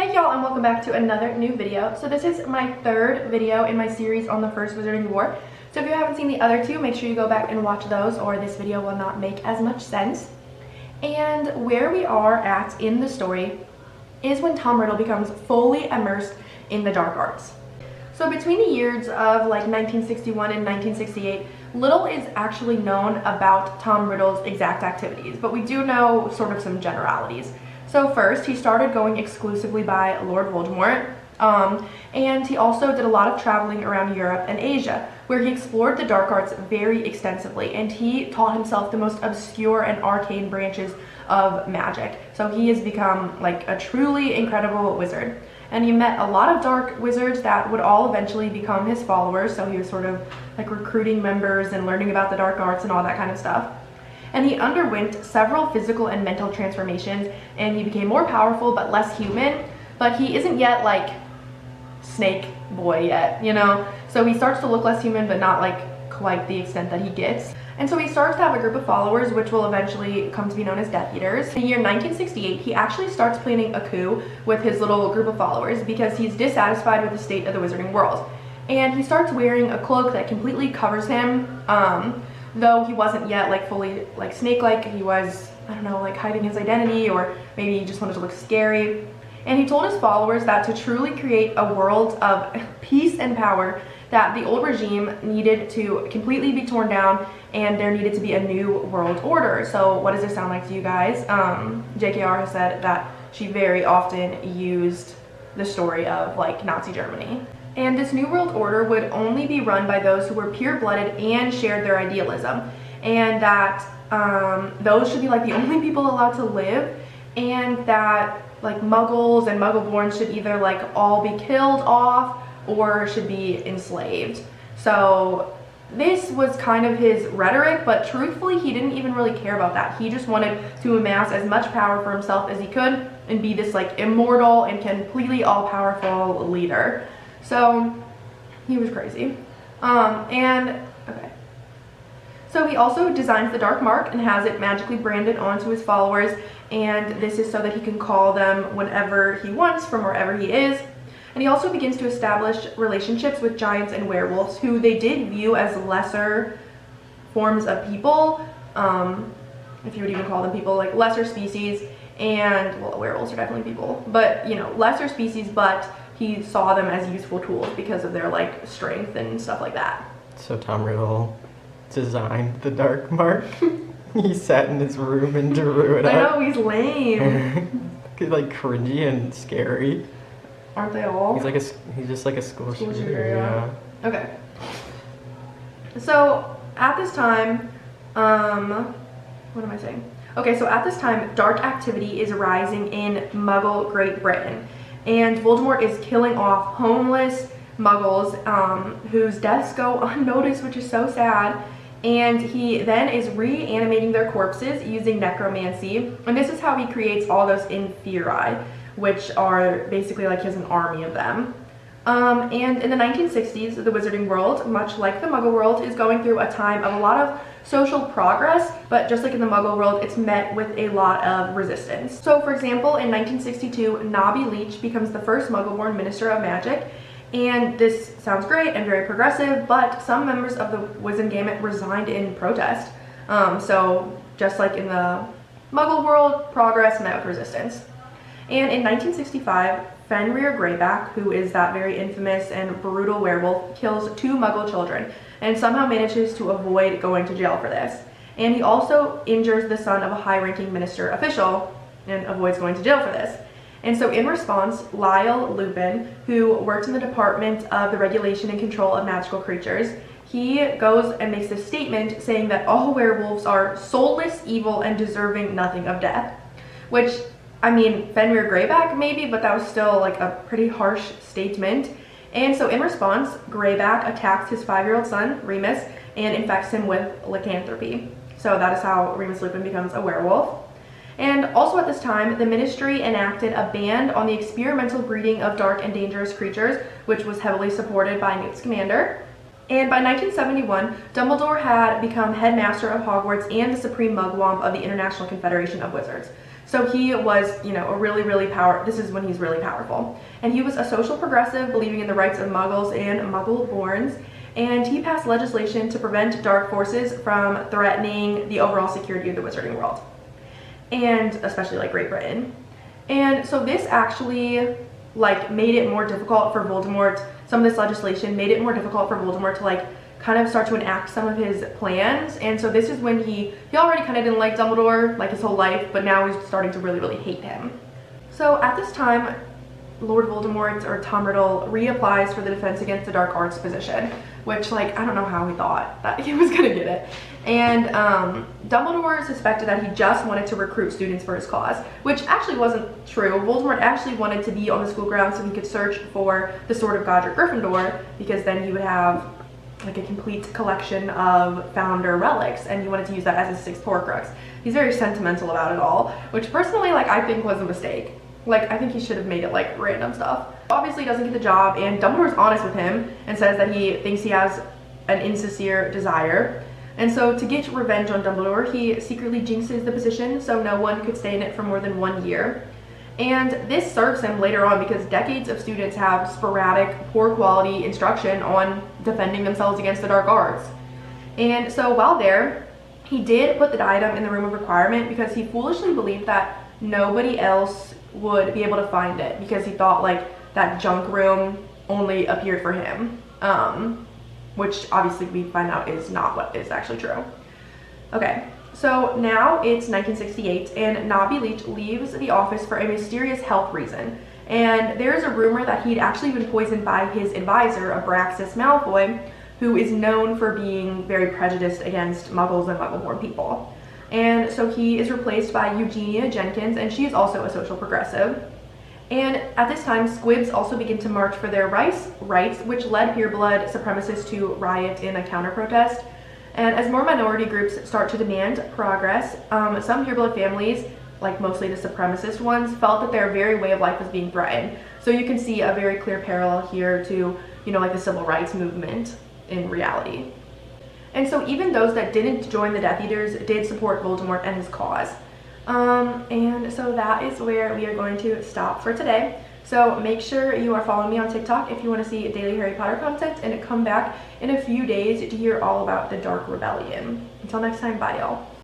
Hey y'all, and welcome back to another new video. So this is my third video in my series on the first Wizarding War. So if you haven't seen the other two, make sure you go back and watch those, or this video will not make as much sense. And where we are at in the story is when Tom Riddle becomes fully immersed in the dark arts. So between the years of like 1961 and 1968, little is actually known about Tom Riddle's exact activities, but we do know sort of some generalities. So first, he started going exclusively by Lord Voldemort, and he also did a lot of traveling around Europe and Asia, where he explored the dark arts very extensively, and he taught himself the most obscure and arcane branches of magic. So he has become like a truly incredible wizard. And he met a lot of dark wizards that would all eventually become his followers, so he was sort of like recruiting members and learning about the dark arts and all that kind of stuff. And he underwent several physical and mental transformations, and he became more powerful but less human. But he isn't yet like Snake Boy yet, you know? So he starts to look less human, but not like quite the extent that he gets. And so he starts to have a group of followers, which will eventually come to be known as Death Eaters. In the year 1968, he actually starts planning a coup with his little group of followers because he's dissatisfied with the state of the wizarding world. And he starts wearing a cloak that completely covers him, though he wasn't yet like fully like snake-like. He was, I don't know, like hiding his identity, or maybe he just wanted to look scary. And he told his followers that to truly create a world of peace and power, that the old regime needed to completely be torn down and there needed to be a new world order. So what does this sound like to you guys? JKR has said that she very often used the story of like Nazi Germany. And this new world order would only be run by those who were pure-blooded and shared their idealism, and that those should be like the only people allowed to live, and that like muggles and muggle-borns should either like all be killed off or should be enslaved. So this was kind of his rhetoric, but truthfully he didn't even really care about that. He just wanted to amass as much power for himself as he could and be this like immortal and completely all-powerful leader. So he was crazy. Okay. So he also designs the Dark Mark and has it magically branded onto his followers, and this is so that he can call them whenever he wants from wherever he is. And he also begins to establish relationships with giants and werewolves, who they did view as lesser forms of people, if you would even call them people, like lesser species. And well, werewolves are definitely people, but you know, lesser species, but he saw them as useful tools because of their like strength and stuff like that. So Tom Riddle designed the Dark Mark. He sat in his room and drew it up. I know, he's lame. He's like cringy and scary. Aren't they all? He's just like a school shooter. Yeah. Okay. So at this time, what am I saying? Okay, so at this time, dark activity is rising in Muggle Great Britain. And Voldemort is killing off homeless muggles whose deaths go unnoticed, which is so sad. And he then is reanimating their corpses using necromancy. And this is how he creates all those Inferi, which are basically like he has an army of them. And in the 1960s, the wizarding world, much like the Muggle world, is going through a time of a lot of social progress, but just like in the Muggle world, it's met with a lot of resistance. So for example, in 1962, Nobby Leach becomes the first Muggle-born Minister of Magic, and this sounds great and very progressive, but some members of the Wizengamot resigned in protest. So just like in the Muggle world, progress met with resistance. And in 1965, Fenrir Greyback, who is that very infamous and brutal werewolf, kills 2 Muggle children and somehow manages to avoid going to jail for this. And he also injures the son of a high-ranking minister official and avoids going to jail for this. And so in response, Lyle Lupin, who works in the Department of the Regulation and Control of Magical Creatures, he goes and makes this statement saying that all werewolves are soulless, evil, and deserving nothing of death. Which, I mean, Fenrir Greyback maybe, but that was still like a pretty harsh statement. And so in response, Greyback attacks his 5-year-old son, Remus, and infects him with lycanthropy. So that is how Remus Lupin becomes a werewolf. And also at this time, the Ministry enacted a ban on the experimental breeding of dark and dangerous creatures, which was heavily supported by Newt Scamander. And by 1971, Dumbledore had become headmaster of Hogwarts and the Supreme Mugwump of the International Confederation of Wizards. So he was, you know, this is when he's really powerful. And he was a social progressive, believing in the rights of muggles and muggle-borns. And he passed legislation to prevent dark forces from threatening the overall security of the wizarding world. And especially like Great Britain. And so this actually like made it more difficult for Voldemort. Some of this legislation made it more difficult for Voldemort to like kind of start to enact some of his plans. And so this is when he already kind of didn't like Dumbledore like his whole life, but now he's starting to really hate him. So at this time, Lord Voldemort, or Tom Riddle, reapplies for the Defense Against the Dark Arts position, which like I don't know how he thought that he was gonna get it. And Dumbledore suspected that he just wanted to recruit students for his cause, which actually wasn't true. Voldemort actually wanted to be on the school grounds so he could search for the Sword of Godric Gryffindor, because then he would have like a complete collection of founder relics, and he wanted to use that as his sixth Horcrux. He's very sentimental about it all, which personally like I think was a mistake. Like I think he should have made it like random stuff. Obviously he doesn't get the job, and Dumbledore's honest with him and says that he thinks he has an insincere desire. And so to get revenge on Dumbledore, he secretly jinxes the position so no one could stay in it for more than 1 year. And this serves him later on because decades of students have sporadic, poor quality instruction on defending themselves against the dark arts. And so while there, he did put the diadem in the room of requirement because he foolishly believed that nobody else would be able to find it, because he thought like that junk room only appeared for him, which obviously we find out is not what is actually true. Okay. So now it's 1968, and Nobby Leach leaves the office for a mysterious health reason. And there's a rumor that he'd actually been poisoned by his advisor, Abraxas Malfoy, who is known for being very prejudiced against muggles and muggle-born people. And so he is replaced by Eugenia Jenkins, and she is also a social progressive. And at this time, squibs also begin to march for their rights, which led pureblood supremacists to riot in a counter-protest. And as more minority groups start to demand progress, some pureblood families, like mostly the supremacist ones, felt that their very way of life was being threatened. So you can see a very clear parallel here to, you know, like the civil rights movement in reality. And so even those that didn't join the Death Eaters did support Voldemort and his cause. And so that is where we are going to stop for today. So make sure you are following me on TikTok if you want to see daily Harry Potter content, and come back in a few days to hear all about the Dark Rebellion. Until next time, bye y'all.